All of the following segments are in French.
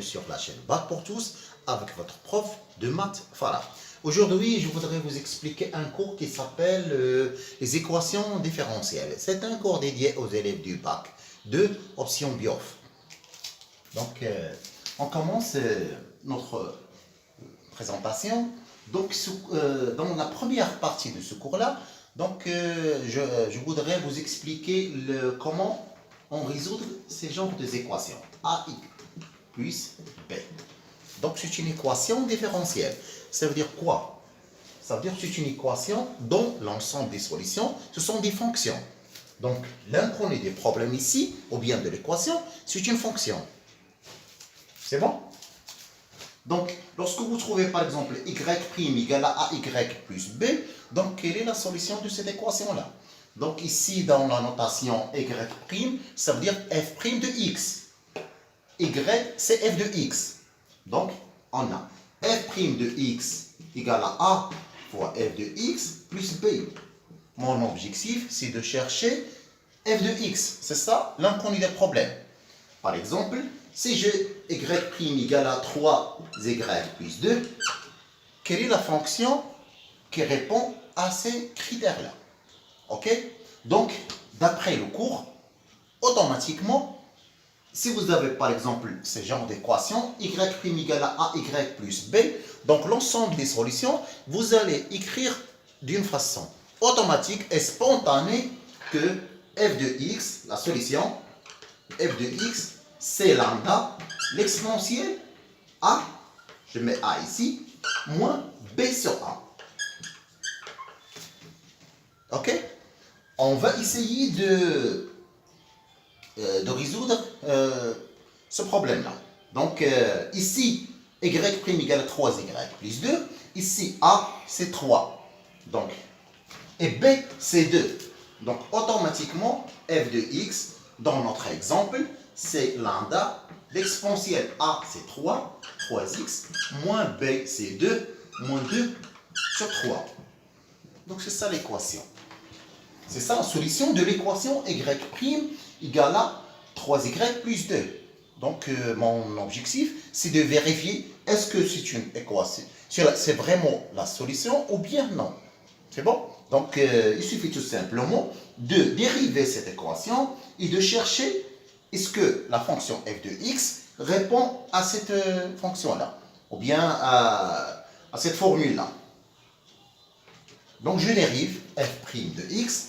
sur la chaîne Bac pour tous avec votre prof de maths Farah. Aujourd'hui, je voudrais vous expliquer un cours qui s'appelle les équations différentielles. C'est un cours dédié aux élèves du bac de option BIOF. Donc, on commence notre présentation. Donc, dans la première partie de ce cours-là, je voudrais vous expliquer comment on résout ces genres d'équations. A plus B. Donc, c'est une équation différentielle. Ça veut dire quoi? Ça veut dire que c'est une équation dont l'ensemble des solutions, ce sont des fonctions. Donc, l'inconnu des problèmes ici, ou bien de l'équation, c'est une fonction. C'est bon? Donc, lorsque vous trouvez par exemple y' égale à ay plus b, donc quelle est la solution de cette équation-là? Donc ici, dans la notation y', ça veut dire f' de x. Y, c'est f de x. Donc, on a f' de x égale à a fois f de x plus b. Mon objectif, c'est de chercher f de x. C'est ça l'inconnu des problèmes. Par exemple, si j'ai y' égale à 3y plus 2, quelle est la fonction qui répond à ces critères-là? Ok? Donc, d'après le cours, automatiquement, si vous avez par exemple ce genre d'équation, y' égale à ay plus b, donc l'ensemble des solutions, vous allez écrire d'une façon automatique et spontanée que f de x, la solution, f de x, c'est lambda, l'exponentielle a, je mets a ici, moins b sur a. Ok? On va essayer de résoudre ce problème-là. Donc, ici, y' égale à 3y plus 2. Ici, a, c'est 3. Donc, et b, c'est 2. Donc, automatiquement, f de x, dans notre exemple, c'est lambda, l'exponentielle a, c'est 3, 3x, moins b, c'est 2, moins 2 sur 3. Donc, c'est ça l'équation. C'est ça la solution de l'équation y' égale à 3y plus 2. Donc, mon objectif, c'est de vérifier est-ce que c'est une équation, c'est vraiment la solution ou bien non. C'est bon? Donc, il suffit tout simplement de dériver cette équation et de chercher est-ce que la fonction f de x répond à cette fonction-là ou bien à cette formule-là. Donc, je dérive f' de x.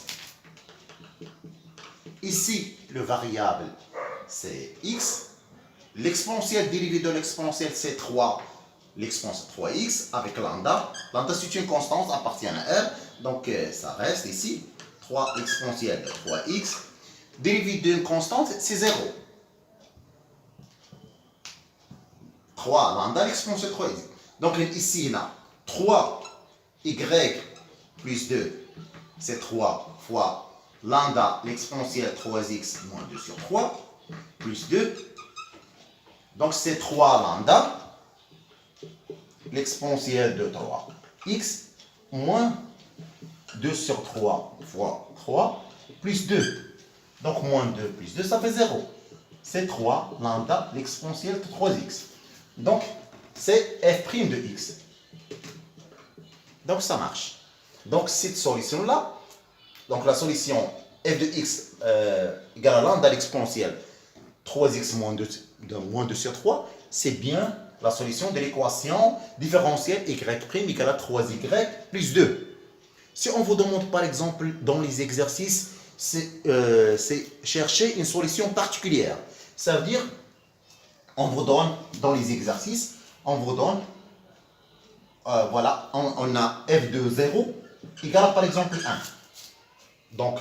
Ici, le variable, c'est x. L'exponentielle dérivée de l'exponentielle, c'est 3. L'exponentielle 3x avec lambda. Lambda, c'est une constante, appartient à R. Donc, ça reste ici. 3 exponentielle de 3x. Dérivée d'une constante, c'est 0. 3 lambda, l'exponentielle 3x. Donc, ici, il a 3y plus 2, c'est 3 fois lambda, l'exponentielle 3x moins 2 sur 3, plus 2. Donc, c'est 3 lambda, l'exponentielle de 3x, moins 2 sur 3 fois 3, plus 2. Donc, moins 2 plus 2, ça fait 0. C'est 3 lambda, l'exponentielle de 3x. Donc, c'est f' de x. Donc, ça marche. Donc, cette solution-là, donc la solution f de x égale à lambda l'exponentielle 3x moins 2 sur 3, c'est bien la solution de l'équation différentielle y' égale à 3y plus 2. Si on vous demande par exemple dans les exercices, c'est chercher une solution particulière. Ça veut dire, on vous donne dans les exercices, on vous donne, voilà, on a f de 0 égale à par exemple 1. Donc,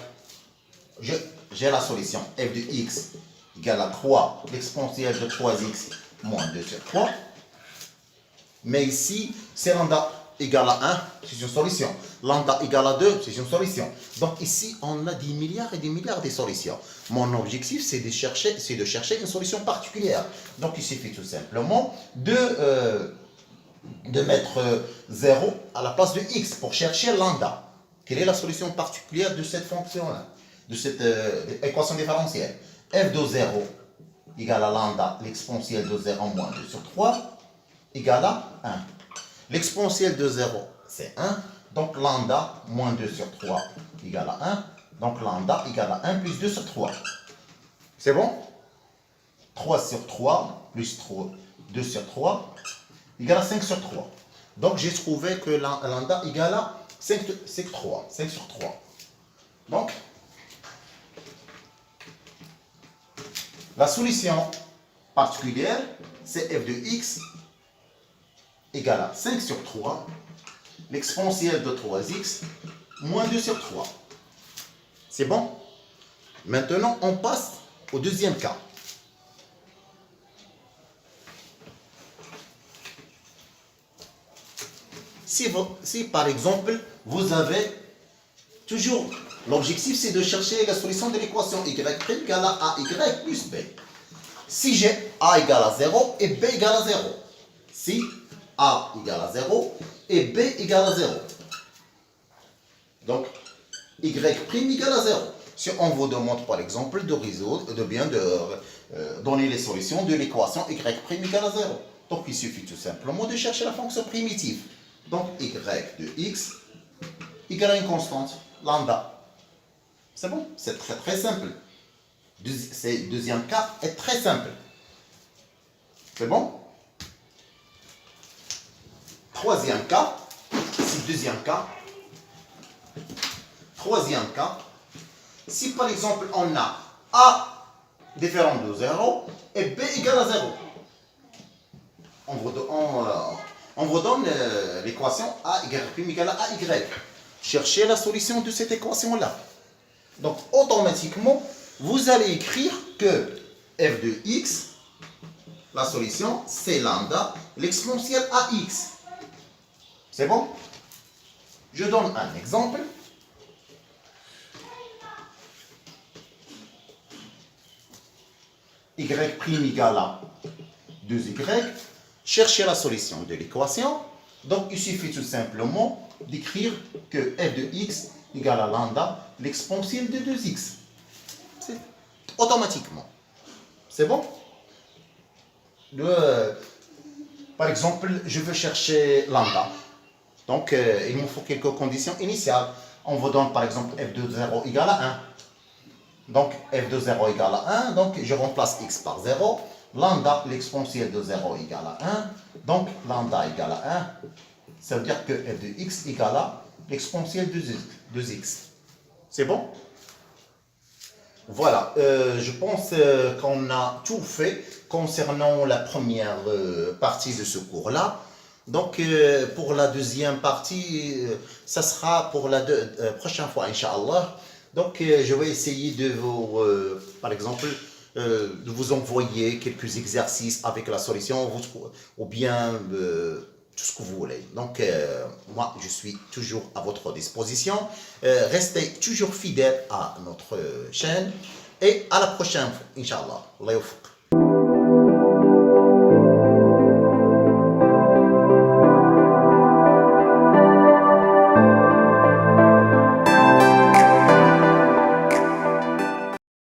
j'ai la solution f de x égale à 3, l'exponentielle de 3x moins 2 sur 3. Mais ici, c'est lambda égale à 1, c'est une solution. Lambda égale à 2, c'est une solution. Donc ici, on a des milliards et des milliards de solutions. Mon objectif, c'est de chercher une solution particulière. Donc il suffit tout simplement de mettre 0 à la place de x pour chercher lambda. Quelle est la solution particulière de cette fonction-là, de cette équation différentielle? F de 0 égale à lambda, l'exponentielle de 0 moins 2 sur 3, égale à 1. L'exponentielle de 0, c'est 1. Donc lambda moins 2 sur 3 égale à 1. Donc lambda égale à 1 plus 2 sur 3. C'est bon? 3 sur 3 plus 3, 2 sur 3 égale à 5 sur 3. Donc j'ai trouvé que lambda égale à 5 sur 3. Donc, la solution particulière, c'est f de x égale à 5 sur 3, l'exponentielle de 3x moins 2 sur 3. C'est bon? Maintenant, on passe au deuxième cas. Si par exemple, vous avez toujours, l'objectif c'est de chercher la solution de l'équation y' égale à ay plus b. Si j'ai a égale à 0 et b égale à 0. Si a égale à 0 et b égale à 0. Donc, y' égale à 0. Si on vous demande par exemple de résoudre, de donner les solutions de l'équation y' égale à 0. Donc, il suffit tout simplement de chercher la fonction primitive. Donc, y de x égale à une constante, lambda. C'est bon? C'est très très simple. Ce deuxième cas est très simple. C'est bon? Troisième cas, troisième cas, si par exemple on a a différent de 0 et b égale à 0, on vous donne l'équation a égale à ay. Cherchez la solution de cette équation-là. Donc, automatiquement, vous allez écrire que f de x, la solution, c'est lambda, l'exponentielle ax. C'est bon? Je donne un exemple. Y' égale à 2y. Cherchez la solution de l'équation. Donc, il suffit tout simplement d'écrire que f de x égale à lambda, l'exponentielle de 2x. C'est automatiquement. C'est bon? Par exemple, je veux chercher lambda. Donc, il me faut quelques conditions initiales. On vous donne par exemple f de 0 égale à 1. Donc, f de 0 égale à 1. Donc, je remplace x par 0. Lambda, l'exponentielle de 0 égale à 1. Donc, lambda égale à 1. Ça veut dire que f de x égale à l'exponentielle de 2x. C'est bon? Voilà, je pense qu'on a tout fait concernant la première partie de ce cours-là. Donc, pour la deuxième partie, ça sera pour la prochaine fois, Inch'Allah. Donc, je vais essayer de vous, par exemple, de vous envoyer quelques exercices avec la solution, ou bien tout ce que vous voulez. Donc, moi, je suis toujours à votre disposition. Restez toujours fidèles à notre chaîne. Et à la prochaine fois, Inch'Allah. Allah yawfiq.